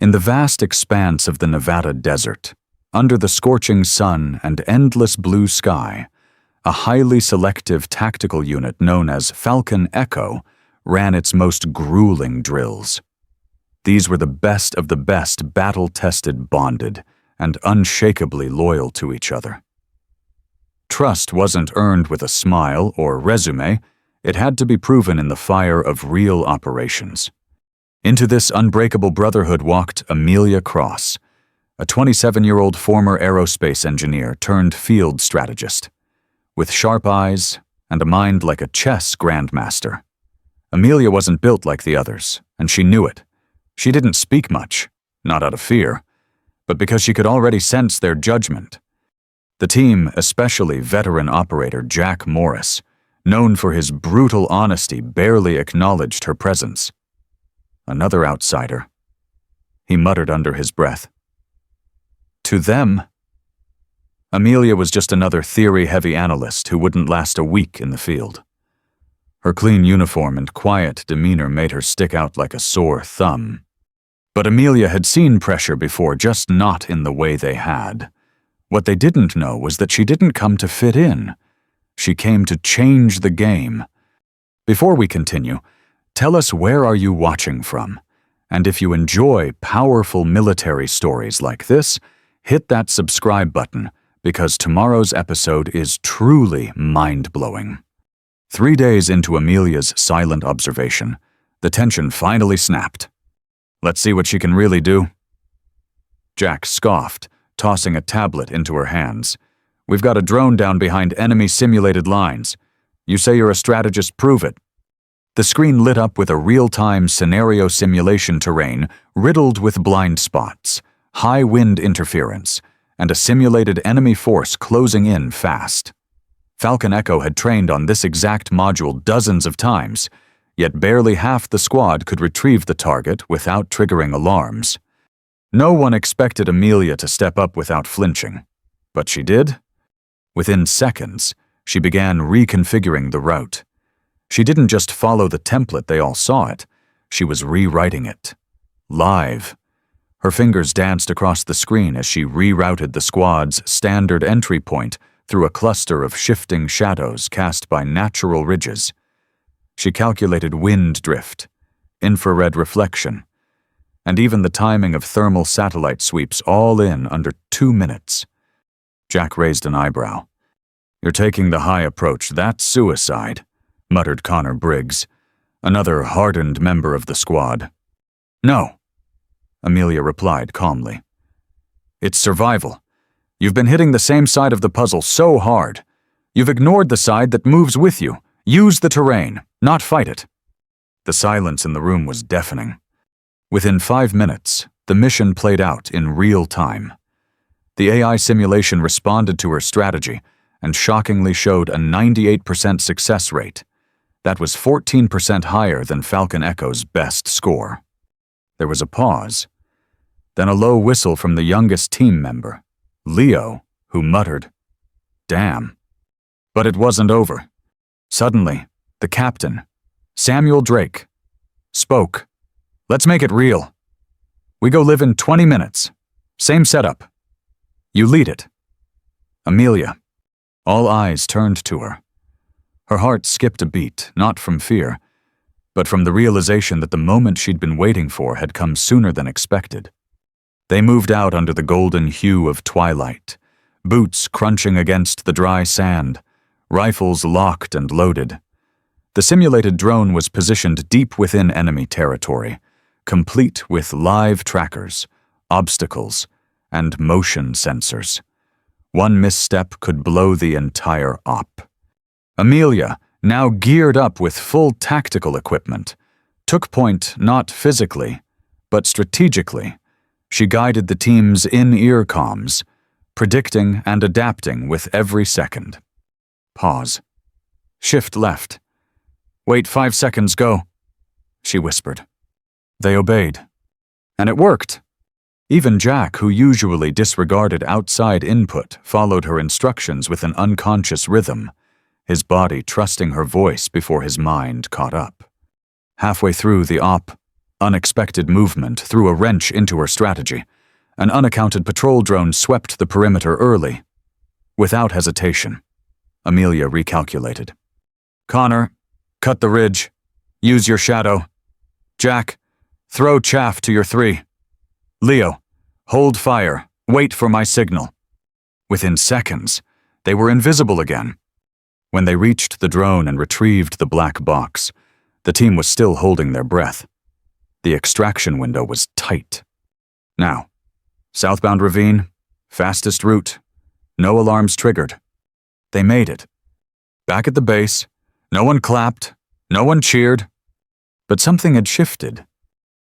In the vast expanse of the Nevada desert, under the scorching sun and endless blue sky, a highly selective tactical unit known as Falcon Echo ran its most grueling drills. These were the best of the best, battle-tested, bonded, and unshakably loyal to each other. Trust wasn't earned with a smile or resume, it had to be proven in the fire of real operations. Into this unbreakable brotherhood walked Amelia Cross, a 27-year-old former aerospace engineer turned field strategist. With sharp eyes and a mind like a chess grandmaster. Amelia wasn't built like the others, and she knew it. She didn't speak much, not out of fear, but because she could already sense their judgment. The team, especially veteran operator Jack Morris, known for his brutal honesty, barely acknowledged her presence. Another outsider. He muttered under his breath. To them, Amelia was just another theory-heavy analyst who wouldn't last a week in the field. Her clean uniform and quiet demeanor made her stick out like a sore thumb. But Amelia had seen pressure before, just not in the way they had. What they didn't know was that she didn't come to fit in. She came to change the game. Before we continue, tell us where are you watching from? And if you enjoy powerful military stories like this, hit that subscribe button, because tomorrow's episode is truly mind-blowing. 3 days into Amelia's silent observation, the tension finally snapped. Let's see what she can really do. Jack scoffed, tossing a tablet into her hands. We've got a drone down behind enemy simulated lines. You say you're a strategist, prove it. The screen lit up with a real-time scenario simulation terrain riddled with blind spots, high wind interference, and a simulated enemy force closing in fast. Falcon Echo had trained on this exact module dozens of times, yet barely half the squad could retrieve the target without triggering alarms. No one expected Amelia to step up without flinching, but she did. Within seconds, she began reconfiguring the route. She didn't just follow the template, they all saw it. She was rewriting it. Live. Her fingers danced across the screen as she rerouted the squad's standard entry point through a cluster of shifting shadows cast by natural ridges. She calculated wind drift, infrared reflection, and even the timing of thermal satellite sweeps, all in under 2 minutes. Jack raised an eyebrow. You're taking the high approach, that's suicide, muttered Connor Briggs, another hardened member of the squad. No, Amelia replied calmly. It's survival. You've been hitting the same side of the puzzle so hard. You've ignored the side that moves with you. Use the terrain, not fight it. The silence in the room was deafening. Within 5 minutes, the mission played out in real time. The AI simulation responded to her strategy and shockingly showed a 98% success rate. That was 14% higher than Falcon Echo's best score. There was a pause, then a low whistle from the youngest team member, Leo, who muttered, "Damn." But it wasn't over. Suddenly, the captain, Samuel Drake, spoke. Let's make it real. We go live in 20 minutes. Same setup. You lead it. Amelia. All eyes turned to her. Her heart skipped a beat, not from fear, but from the realization that the moment she'd been waiting for had come sooner than expected. They moved out under the golden hue of twilight, boots crunching against the dry sand, rifles locked and loaded. The simulated drone was positioned deep within enemy territory, complete with live trackers, obstacles, and motion sensors. One misstep could blow the entire op. Amelia, now geared up with full tactical equipment, took point not physically, but strategically. She guided the team's in-ear comms, predicting and adapting with every second. Pause. Shift left. Wait 5 seconds, go, she whispered. They obeyed. And it worked. Even Jack, who usually disregarded outside input, followed her instructions with an unconscious rhythm, his body trusting her voice before his mind caught up. Halfway through the op, Unexpected movement threw a wrench into her strategy. An unaccounted patrol drone swept the perimeter early. Without hesitation, Amelia recalculated. Connor, cut the ridge. Use your shadow. Jack, throw chaff to your 3. Leo, hold fire. Wait for my signal. Within seconds, they were invisible again. When they reached the drone and retrieved the black box, the team was still holding their breath. The extraction window was tight. Now, southbound ravine, fastest route, no alarms triggered. They made it. Back at the base, no one clapped, no one cheered. But something had shifted.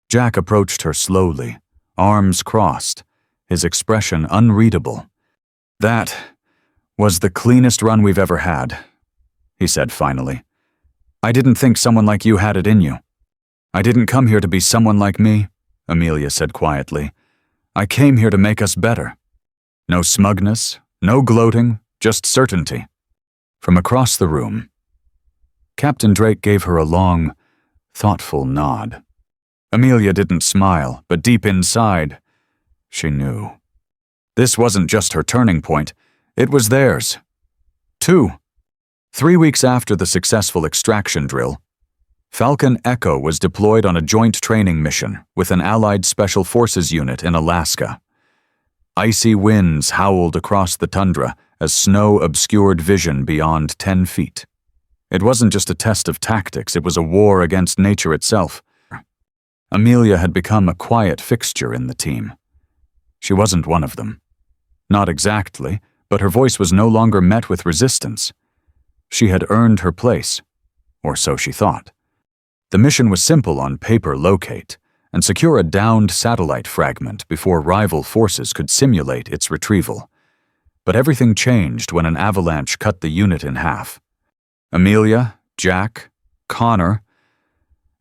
Jack approached her slowly, arms crossed, his expression unreadable. That was the cleanest run we've ever had, he said finally. I didn't think someone like you had it in you. I didn't come here to be someone like me, Amelia said quietly. I came here to make us better. No smugness, no gloating, just certainty. From across the room, Captain Drake gave her a long, thoughtful nod. Amelia didn't smile, but deep inside, she knew. This wasn't just her turning point, it was theirs. 2. 3 weeks after the successful extraction drill, Falcon Echo was deployed on a joint training mission with an Allied Special Forces unit in Alaska. Icy winds howled across the tundra as snow obscured vision beyond 10 feet. It wasn't just a test of tactics, it was a war against nature itself. Amelia had become a quiet fixture in the team. She wasn't one of them. Not exactly, but her voice was no longer met with resistance. She had earned her place, or so she thought. The mission was simple on paper: locate and secure a downed satellite fragment before rival forces could simulate its retrieval. But everything changed when an avalanche cut the unit in half. Amelia, Jack, Connor,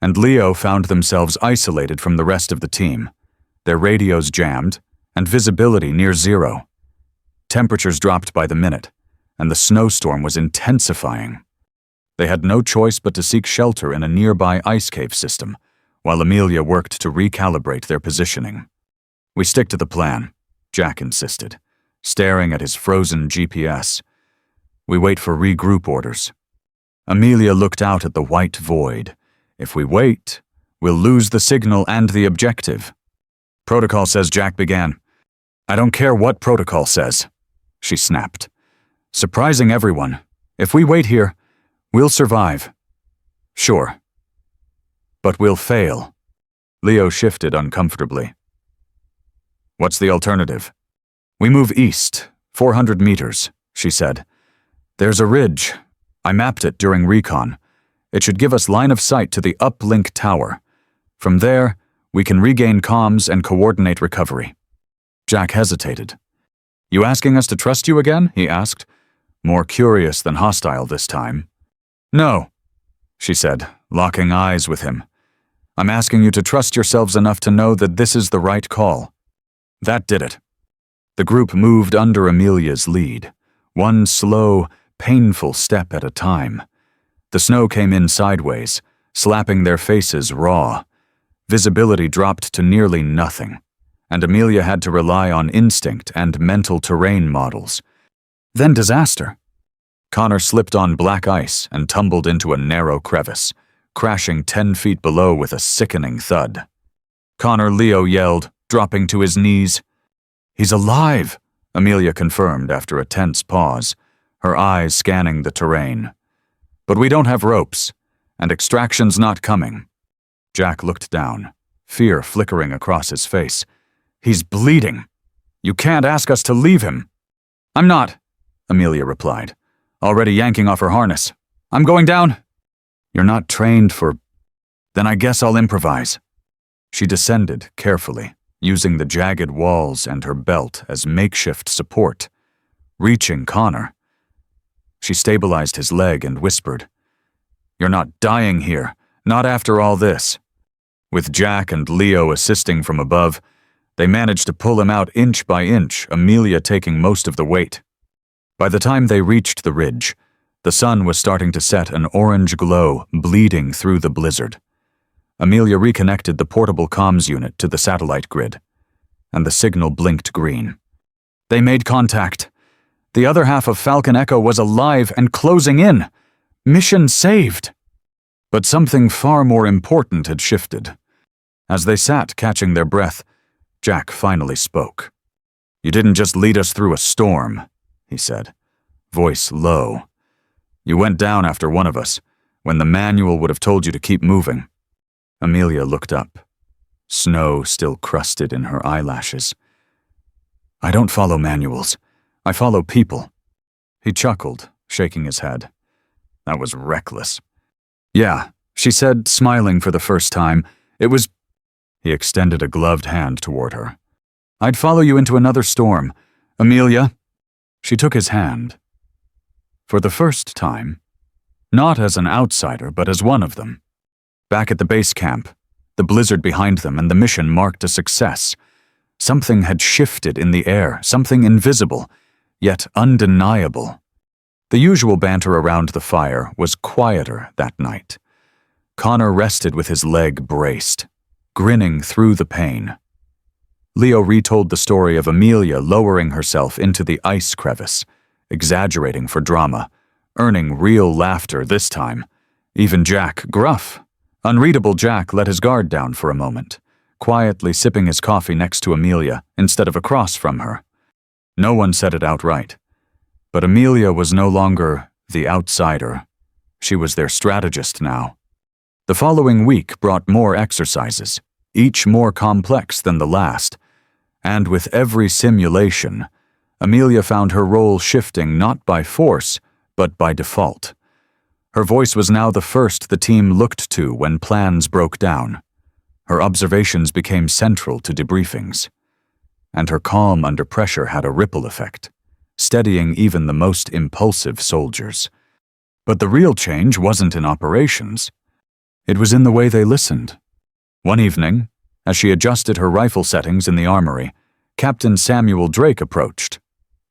and Leo found themselves isolated from the rest of the team, their radios jammed, and visibility near zero. Temperatures dropped by the minute, and the snowstorm was intensifying. They had no choice but to seek shelter in a nearby ice cave system, while Amelia worked to recalibrate their positioning. We stick to the plan, Jack insisted, staring at his frozen GPS. We wait for regroup orders. Amelia looked out at the white void. If we wait, we'll lose the signal and the objective. Protocol says, Jack began. I don't care what protocol says, she snapped. Surprising everyone. If we wait here, we'll survive. Sure. But we'll fail. Leo shifted uncomfortably. What's the alternative? We move east, 400 meters, she said. There's a ridge. I mapped it during recon. It should give us line of sight to the uplink tower. From there, we can regain comms and coordinate recovery. Jack hesitated. You asking us to trust you again? He asked, more curious than hostile this time. No, she said, locking eyes with him. I'm asking you to trust yourselves enough to know that this is the right call. That did it. The group moved under Amelia's lead, one slow, painful step at a time. The snow came in sideways, slapping their faces raw. Visibility dropped to nearly nothing, and Amelia had to rely on instinct and mental terrain models. Then disaster. Connor slipped on black ice and tumbled into a narrow crevice, crashing 10 feet below with a sickening thud. Connor, Leo yelled, dropping to his knees. He's alive, Amelia confirmed after a tense pause, her eyes scanning the terrain. But we don't have ropes, and extraction's not coming. Jack looked down, fear flickering across his face. He's bleeding. You can't ask us to leave him. I'm not, Amelia replied, already yanking off her harness. I'm going down. You're not trained for... Then I guess I'll improvise. She descended carefully, using the jagged walls and her belt as makeshift support. Reaching Connor, she stabilized his leg and whispered, You're not dying here, not after all this. With Jack and Leo assisting from above, they managed to pull him out inch by inch, Amelia taking most of the weight. By the time they reached the ridge, the sun was starting to set an orange glow bleeding through the blizzard. Amelia reconnected the portable comms unit to the satellite grid, and the signal blinked green. They made contact. The other half of Falcon Echo was alive and closing in. Mission saved. But something far more important had shifted. As they sat catching their breath, Jack finally spoke. "You didn't just lead us through a storm," he said, voice low. "You went down after one of us, when the manual would have told you to keep moving." Amelia looked up, snow still crusted in her eyelashes. "I don't follow manuals. I follow people." He chuckled, shaking his head. "That was reckless." "Yeah," she said, smiling for the first time. "It was—" He extended a gloved hand toward her. "I'd follow you into another storm. Amelia." She took his hand. For the first time, not as an outsider, but as one of them. Back at the base camp, the blizzard behind them and the mission marked a success. Something had shifted in the air, something invisible, yet undeniable. The usual banter around the fire was quieter that night. Connor rested with his leg braced, grinning through the pain. Leo retold the story of Amelia lowering herself into the ice crevice, exaggerating for drama, earning real laughter this time. Even Jack, gruff, unreadable Jack, let his guard down for a moment, quietly sipping his coffee next to Amelia instead of across from her. No one said it outright, but Amelia was no longer the outsider. She was their strategist now. The following week brought more exercises, each more complex than the last, and with every simulation, Amelia found her role shifting not by force, but by default. Her voice was now the first the team looked to when plans broke down. Her observations became central to debriefings. And her calm under pressure had a ripple effect, steadying even the most impulsive soldiers. But the real change wasn't in operations. It was in the way they listened. One evening, as she adjusted her rifle settings in the armory, Captain Samuel Drake approached.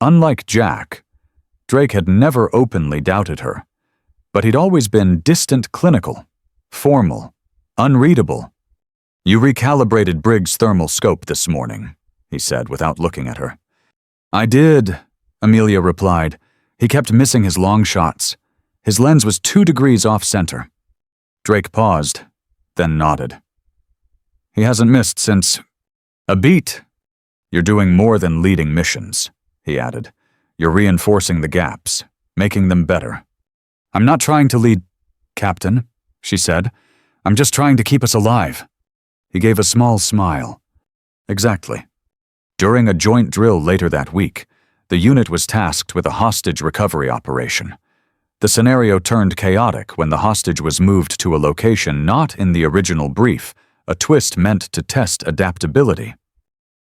Unlike Jack, Drake had never openly doubted her, but he'd always been distant clinical, formal, unreadable. "You recalibrated Briggs' thermal scope this morning," he said without looking at her. "I did," Amelia replied. "He kept missing his long shots. His lens was 2 degrees off-center." Drake paused, then nodded. "He hasn't missed since—" "A beat. You're doing more than leading missions," he added. "You're reinforcing the gaps, making them better." "I'm not trying to lead, Captain," she said. "I'm just trying to keep us alive." He gave a small smile. "Exactly." During a joint drill later that week, the unit was tasked with a hostage recovery operation. The scenario turned chaotic when the hostage was moved to a location not in the original brief, a twist meant to test adaptability.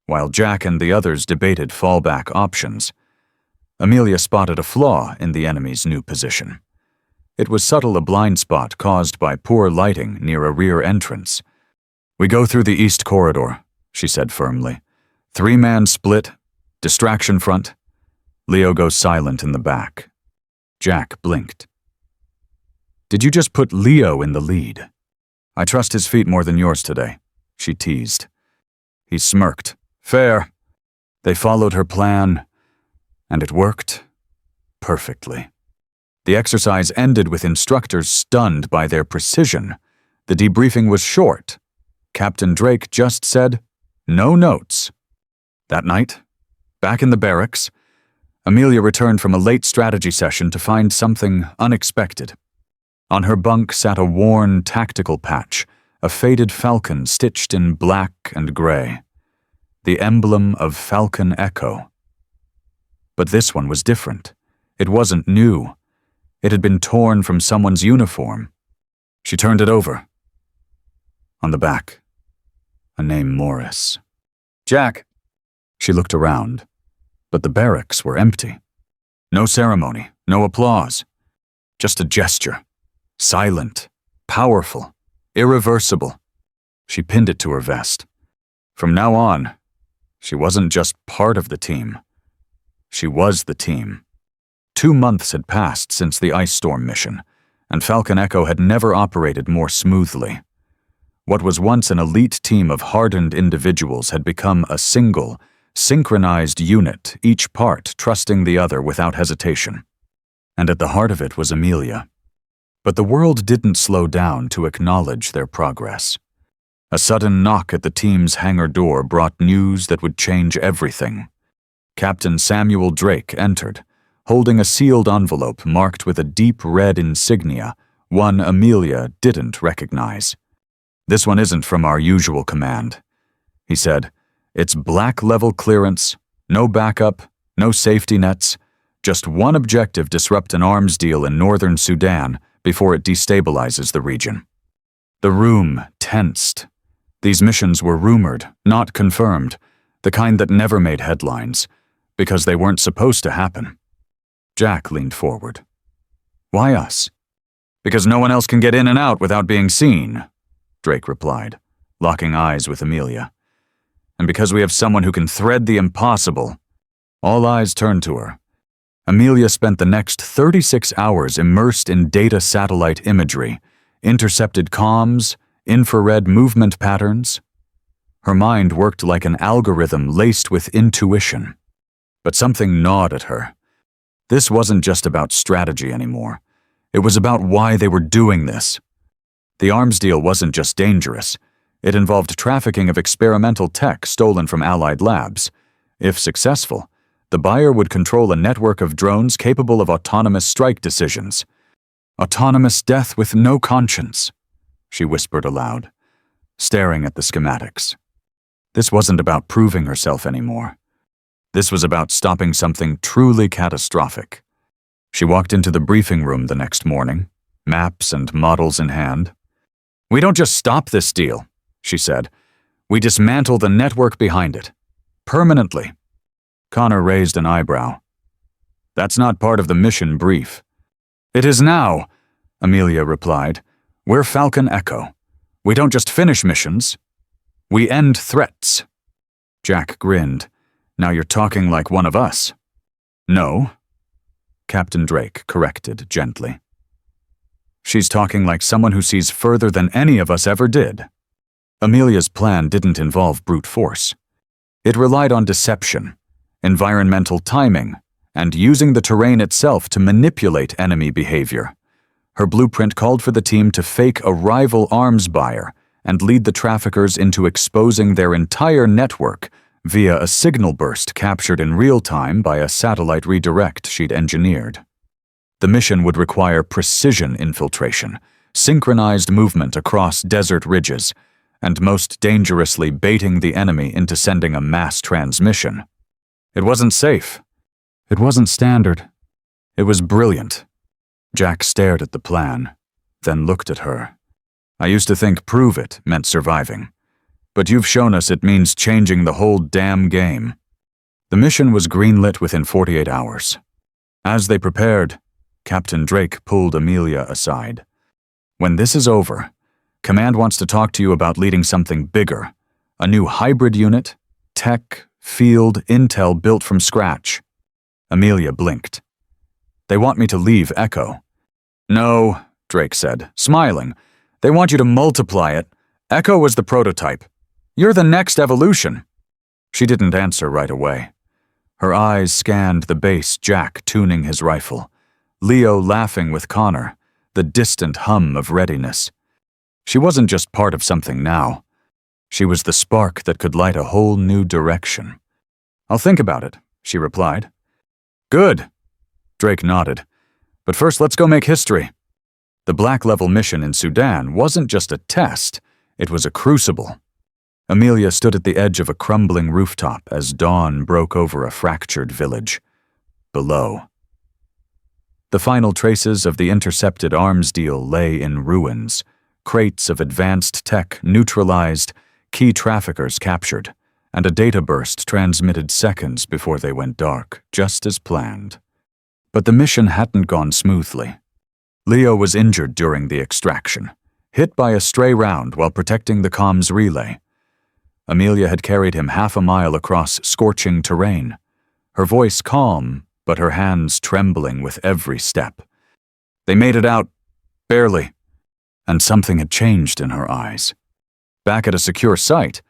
While Jack and the others debated fallback options, Amelia spotted a flaw in the enemy's new position. It was subtle, a blind spot caused by poor lighting near a rear entrance. "We go through the east corridor," she said firmly. 3-man split, distraction front. Leo goes silent in the back. Jack blinked. "Did you just put Leo in the lead?" "I trust his feet more than yours today," she teased. He smirked. "Fair." They followed her plan, and it worked perfectly. The exercise ended with instructors stunned by their precision. The debriefing was short. Captain Drake just said, "No notes." That night, back in the barracks, Amelia returned from a late strategy session to find something unexpected. On her bunk sat a worn tactical patch, a faded falcon stitched in black and gray. The emblem of Falcon Echo. But this one was different. It wasn't new. It had been torn from someone's uniform. She turned it over. On the back, a name Morris. "Jack." She looked around, but the barracks were empty. No ceremony, no applause. Just a gesture. Silent, powerful, irreversible. She pinned it to her vest. From now on, she wasn't just part of the team. She was the team. 2 months had passed since the ice storm mission, and Falcon Echo had never operated more smoothly. What was once an elite team of hardened individuals had become a single, synchronized unit, each part trusting the other without hesitation. And at the heart of it was Amelia. But the world didn't slow down to acknowledge their progress. A sudden knock at the team's hangar door brought news that would change everything. Captain Samuel Drake entered, holding a sealed envelope marked with a deep red insignia, one Amelia didn't recognize. "This one isn't from our usual command," he said. "It's black-level clearance, no backup, no safety nets, just one objective: disrupt an arms deal in northern Sudan before it destabilizes the region." The room tensed. These missions were rumored, not confirmed, the kind that never made headlines, because they weren't supposed to happen. Jack leaned forward. "Why us?" "Because no one else can get in and out without being seen," Drake replied, locking eyes with Amelia. "And because we have someone who can thread the impossible." All eyes turned to her. Amelia spent the next 36 hours immersed in data satellite imagery, intercepted comms, infrared movement patterns. Her mind worked like an algorithm laced with intuition. But something gnawed at her. This wasn't just about strategy anymore. It was about why they were doing this. The arms deal wasn't just dangerous. It involved trafficking of experimental tech stolen from Allied labs. If successful, the buyer would control a network of drones capable of autonomous strike decisions. Autonomous death with no conscience, she whispered aloud, staring at the schematics. This wasn't about proving herself anymore. This was about stopping something truly catastrophic. She walked into the briefing room the next morning, maps and models in hand. "We don't just stop this deal," she said. "We dismantle the network behind it. Permanently." Connor raised an eyebrow. "That's not part of the mission brief." "It is now," Amelia replied. "We're Falcon Echo. We don't just finish missions. We end threats." Jack grinned. "Now you're talking like one of us." "No," Captain Drake corrected gently. "She's talking like someone who sees further than any of us ever did." Amelia's plan didn't involve brute force. It relied on deception, environmental timing, and using the terrain itself to manipulate enemy behavior. Her blueprint called for the team to fake a rival arms buyer and lead the traffickers into exposing their entire network via a signal burst captured in real time by a satellite redirect she'd engineered. The mission would require precision infiltration, synchronized movement across desert ridges, and most dangerously baiting the enemy into sending a mass transmission. It wasn't safe. It wasn't standard. It was brilliant. Jack stared at the plan, then looked at her. "I used to think prove it meant surviving. But you've shown us it means changing the whole damn game." The mission was greenlit within 48 hours. As they prepared, Captain Drake pulled Amelia aside. "When this is over, Command wants to talk to you about leading something bigger, a new hybrid unit, tech, field, intel built from scratch." Amelia blinked. "They want me to leave Echo." "No," Drake said, smiling. "They want you to multiply it. Echo was the prototype. You're the next evolution." She didn't answer right away. Her eyes scanned the base, Jack tuning his rifle, Leo laughing with Connor, the distant hum of readiness. She wasn't just part of something now. She was the spark that could light a whole new direction. "I'll think about it," she replied. "Good," Drake nodded. "But first, let's go make history." The black-level mission in Sudan wasn't just a test, it was a crucible. Amelia stood at the edge of a crumbling rooftop as dawn broke over a fractured village. Below, the final traces of the intercepted arms deal lay in ruins, crates of advanced tech neutralized, key traffickers captured, and a data burst transmitted seconds before they went dark, just as planned. But the mission hadn't gone smoothly. Leo was injured during the extraction, hit by a stray round while protecting the comms relay. Amelia had carried him half a mile across scorching terrain, her voice calm, but her hands trembling with every step. They made it out, barely, and something had changed in her eyes. Back at a secure site,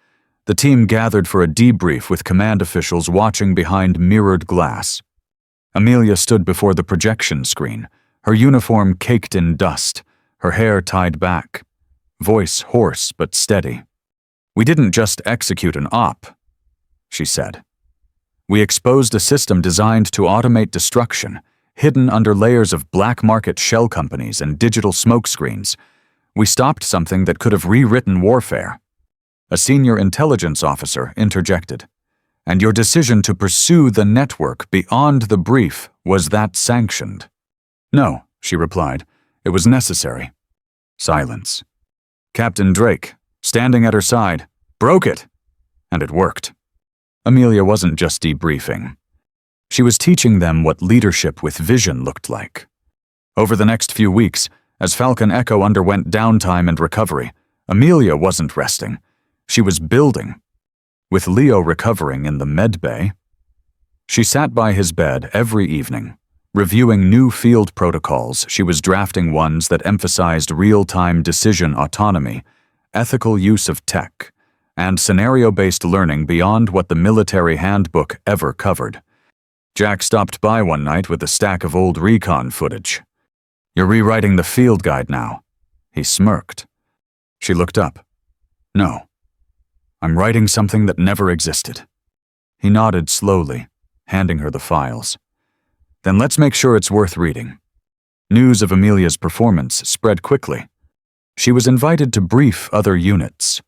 the team gathered for a debrief with command officials watching behind mirrored glass. Amelia stood before the projection screen, her uniform caked in dust, her hair tied back, voice hoarse but steady. "We didn't just execute an op," she said. "We exposed a system designed to automate destruction, hidden under layers of black market shell companies and digital smokescreens. We stopped something that could have rewritten warfare." A senior intelligence officer interjected. "And your decision to pursue the network beyond the brief, was that sanctioned?" "No," she replied. "It was necessary." Silence. Captain Drake, standing at her side, broke it. And it worked. Amelia wasn't just debriefing. She was teaching them what leadership with vision looked like. Over the next few weeks, as Falcon Echo underwent downtime and recovery, Amelia wasn't resting. She was building. With Leo recovering in the med bay, she sat by his bed every evening, reviewing new field protocols. She was drafting ones that emphasized real-time decision autonomy, ethical use of tech, and scenario-based learning beyond what the military handbook ever covered. Jack stopped by one night with a stack of old recon footage. "You're rewriting the field guide now." He smirked. She looked up. "No. I'm writing something that never existed." He nodded slowly, handing her the files. "Then let's make sure it's worth reading." News of Amelia's performance spread quickly. She was invited to brief other units.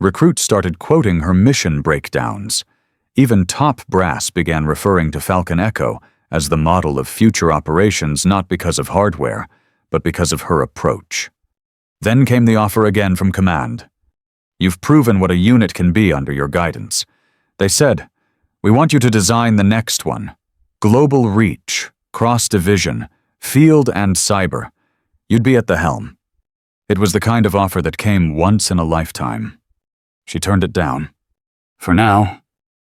Recruits started quoting her mission breakdowns. Even top brass began referring to Falcon Echo as the model of future operations, not because of hardware, but because of her approach. Then came the offer again from command. "You've proven what a unit can be under your guidance." They said, "We want you to design the next one. Global reach, cross-division, field and cyber. You'd be at the helm." It was the kind of offer that came once in a lifetime. She turned it down. "For now,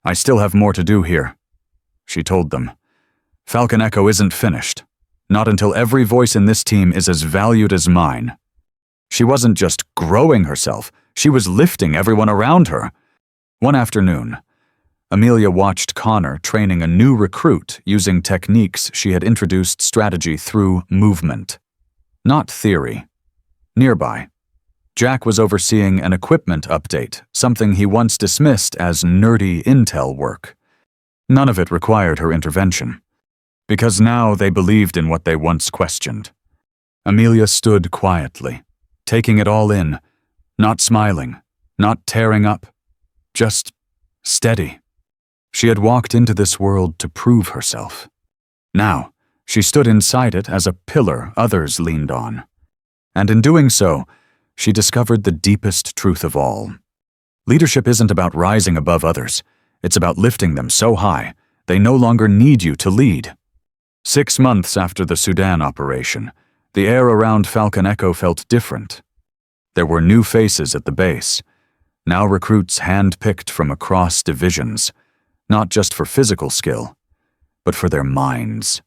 I still have more to do here," she told them. "Falcon Echo isn't finished. Not until every voice in this team is as valued as mine." She wasn't just growing herself, she was lifting everyone around her. One afternoon, Amelia watched Connor training a new recruit using techniques she had introduced strategy through movement, not theory. Nearby, Jack was overseeing an equipment update, something he once dismissed as nerdy intel work. None of it required her intervention, because now they believed in what they once questioned. Amelia stood quietly, taking it all in, not smiling, not tearing up, just steady. She had walked into this world to prove herself. Now, she stood inside it as a pillar others leaned on. And in doing so, she discovered the deepest truth of all. Leadership isn't about rising above others. It's about lifting them so high, they no longer need you to lead. 6 months after the Sudan operation, the air around Falcon Echo felt different. There were new faces at the base, now recruits hand-picked from across divisions, not just for physical skill, but for their minds,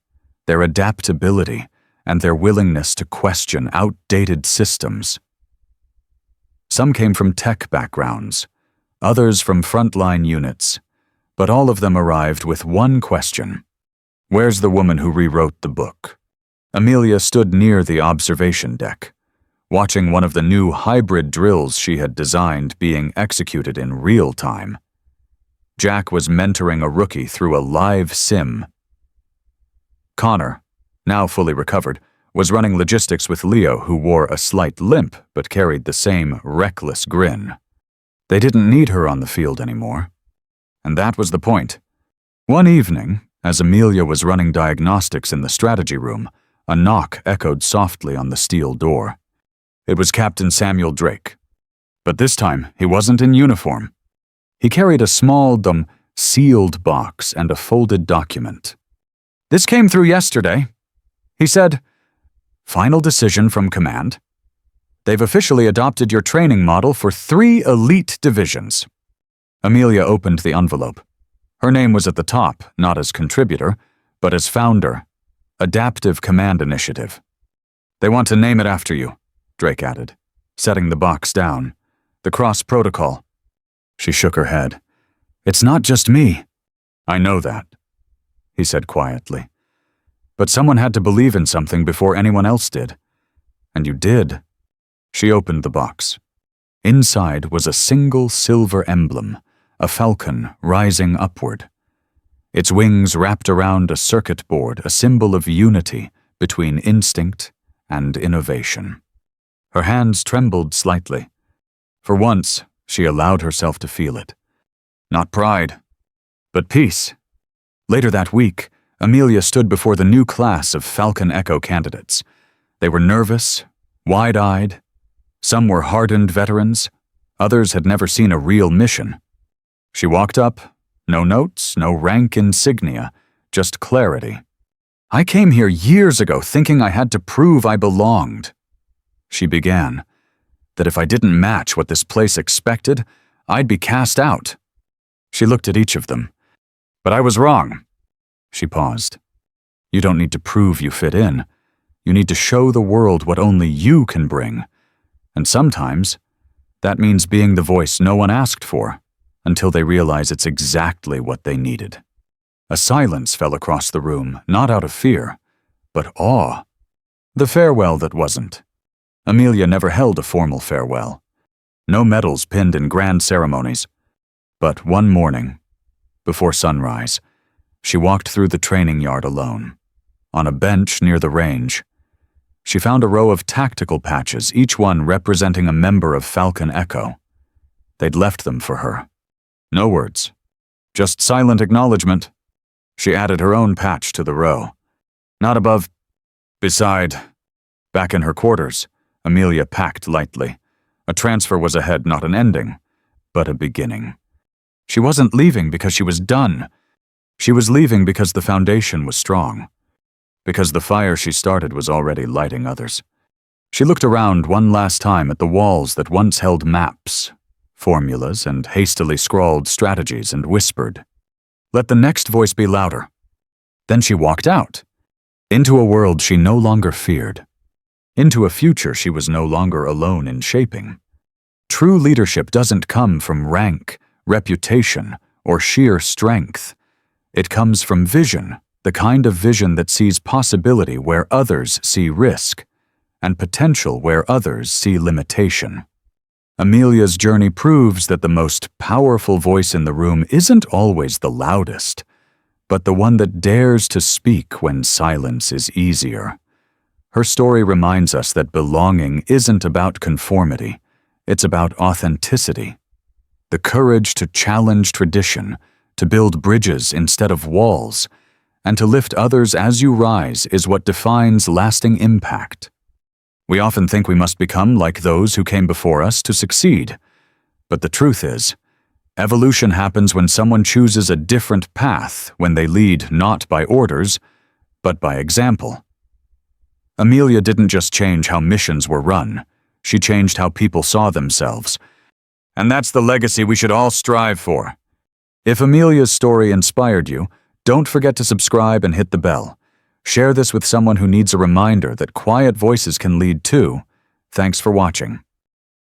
their adaptability, and their willingness to question outdated systems. Some came from tech backgrounds, others from frontline units, but all of them arrived with one question. Where's the woman who rewrote the book? Amelia stood near the observation deck, watching one of the new hybrid drills she had designed being executed in real time. Jack was mentoring a rookie through a live sim. Connor, now fully recovered, was running logistics with Leo, who wore a slight limp but carried the same reckless grin. They didn't need her on the field anymore. And that was the point. One evening, as Amelia was running diagnostics in the strategy room, a knock echoed softly on the steel door. It was Captain Samuel Drake. But this time, he wasn't in uniform. He carried a small, sealed box and a folded document. "This came through yesterday," he said. "Final decision from command. They've officially adopted your training model for 3 elite divisions." Amelia opened the envelope. Her name was at the top, not as contributor, but as founder. Adaptive Command Initiative. "They want to name it after you," Drake added, setting the box down. The Cross Protocol. She shook her head. It's not just me. I know that, he said quietly. But someone had to believe in something before anyone else did. And you did. She opened the box. Inside was a single silver emblem, a falcon rising upward. Its wings wrapped around a circuit board, a symbol of unity between instinct and innovation. Her hands trembled slightly. For once, she allowed herself to feel it. Not pride, but peace. Later that week, Amelia stood before the new class of Falcon Echo candidates. They were nervous, wide-eyed. Some were hardened veterans. Others had never seen a real mission. She walked up, no notes, no rank insignia, just clarity. I came here years ago thinking I had to prove I belonged. She began, that if I didn't match what this place expected, I'd be cast out. She looked at each of them. But I was wrong. She paused. You don't need to prove you fit in. You need to show the world what only you can bring. And sometimes, that means being the voice no one asked for, until they realize it's exactly what they needed. A silence fell across the room, not out of fear, but awe. The farewell that wasn't. Amelia never held a formal farewell. No medals pinned in grand ceremonies. But one morning, before sunrise, she walked through the training yard alone. On a bench near the range, she found a row of tactical patches, each one representing a member of Falcon Echo. They'd left them for her. No words, just silent acknowledgement. She added her own patch to the row. Not above, beside. Back in her quarters, Amelia packed lightly. A transfer was ahead, not an ending, but a beginning. She wasn't leaving because she was done. She was leaving because the foundation was strong. Because the fire she started was already lighting others. She looked around one last time at the walls that once held maps, formulas, and hastily scrawled strategies, and whispered, "Let the next voice be louder." Then she walked out, into a world she no longer feared, into a future she was no longer alone in shaping. True leadership doesn't come from rank, reputation, or sheer strength. It comes from vision, the kind of vision that sees possibility where others see risk, and potential where others see limitation. Amelia's journey proves that the most powerful voice in the room isn't always the loudest, but the one that dares to speak when silence is easier. Her story reminds us that belonging isn't about conformity, it's about authenticity. The courage to challenge tradition, to build bridges instead of walls, and to lift others as you rise is what defines lasting impact. We often think we must become like those who came before us to succeed. But the truth is, evolution happens when someone chooses a different path, when they lead not by orders, but by example. Amelia didn't just change how missions were run, she changed how people saw themselves. And that's the legacy we should all strive for. If Amelia's story inspired you, don't forget to subscribe and hit the bell. Share this with someone who needs a reminder that quiet voices can lead too. Thanks for watching.